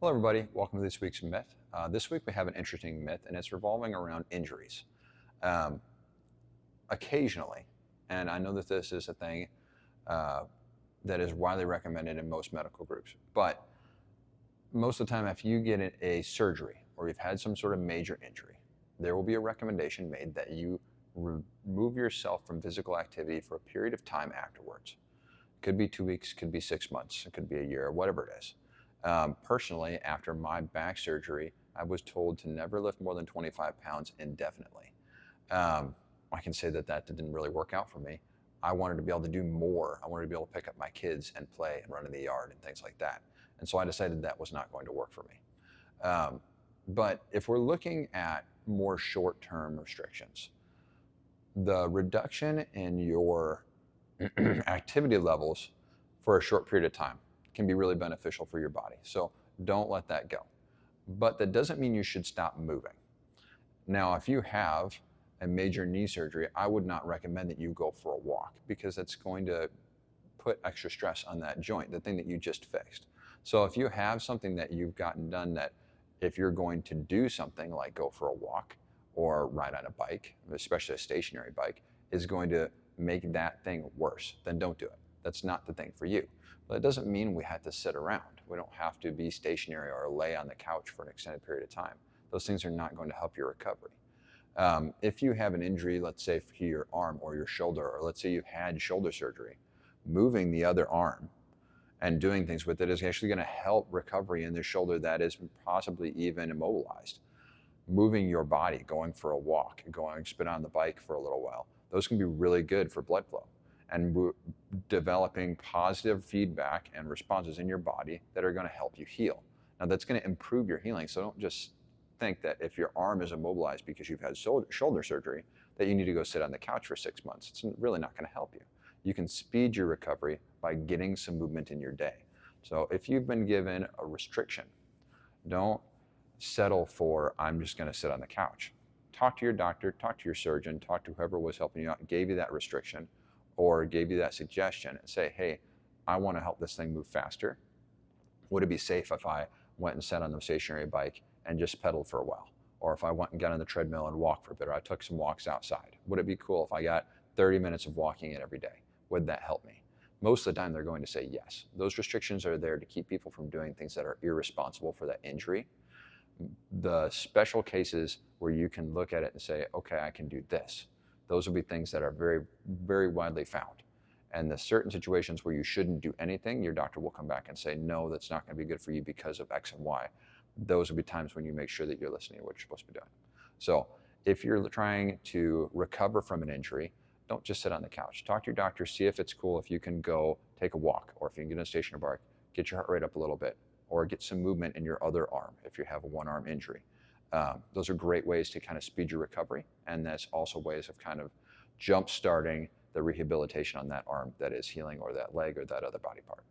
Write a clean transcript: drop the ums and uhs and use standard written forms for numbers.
Hello everybody, welcome to this week's myth. This week we have an interesting myth and it's revolving around injuries. Um, Occasionally, and I know that this is a thing that is widely recommended in most medical groups, but most of the time if you get a surgery or you've had some sort of major injury, there will be a recommendation made that you remove yourself from physical activity for a period of time afterwards. Could be 2 weeks, could be 6 months, it could be a year, whatever it is. Personally, after my back surgery, I was told to never lift more than 25 pounds indefinitely. I can say that that didn't really work out for me. I wanted to be able to do more. I wanted to be able to pick up my kids and play and run in the yard and things like that. And so I decided that was not going to work for me. But if we're looking at more short-term restrictions, the reduction in your activity levels for a short period of time can be really beneficial for your body. So don't let that go. But that doesn't mean you should stop moving. Now, if you have a major knee surgery, I would not recommend that you go for a walk because it's going to put extra stress on that joint, the thing that you just fixed. So if you have something that you've gotten done that if you're going to do something like go for a walk or ride on a bike, especially a stationary bike, is going to make that thing worse, then don't do it. That's not the thing for you. But it doesn't mean we have to sit around. We don't have to be stationary or lay on the couch for an extended period of time. Those things are not going to help your recovery. If you have an injury, let's say for your arm or your shoulder, or let's say you've had shoulder surgery, moving the other arm and doing things with it is actually going to help recovery in the shoulder that is possibly even immobilized. Moving your body, going for a walk, going spin on the bike for a little while, those can be really good for blood flow and developing positive feedback and responses in your body that are going to help you heal. Now that's going to improve your healing. So don't just think that if your arm is immobilized because you've had shoulder surgery, that you need to go sit on the couch for 6 months. It's really not going to help you. You can speed your recovery by getting some movement in your day. So if you've been given a restriction, don't settle for, I'm just going to sit on the couch. Talk to your doctor, talk to your surgeon, talk to whoever was helping you out, gave you that restriction or gave you that suggestion and say, hey, I want to help this thing move faster. Would it be safe if I went and sat on the stationary bike and just pedaled for a while? Or if I went and got on the treadmill and walked for a bit, or I took some walks outside? Would it be cool if I got 30 minutes of walking in every day? Would that help me? Most of the time they're going to say yes. Those restrictions are there to keep people from doing things that are irresponsible for that injury. The special cases where you can look at it and say, okay, I can do this. Those will be things that are very, very widely found. And the certain situations where you shouldn't do anything, your doctor will come back and say, no, that's not going to be good for you because of X and Y. Those will be times when you make sure that you're listening to what you're supposed to be doing. So if you're trying to recover from an injury, don't just sit on the couch. Talk to your doctor, see if it's cool if you can go take a walk, or if you can get on a stationary bike, get your heart rate up a little bit, or get some movement in your other arm if you have a one-arm injury. Those are great ways to kind of speed your recovery, and that's also ways of kind of jump-starting the rehabilitation on that arm that is healing, or that leg, or that other body part.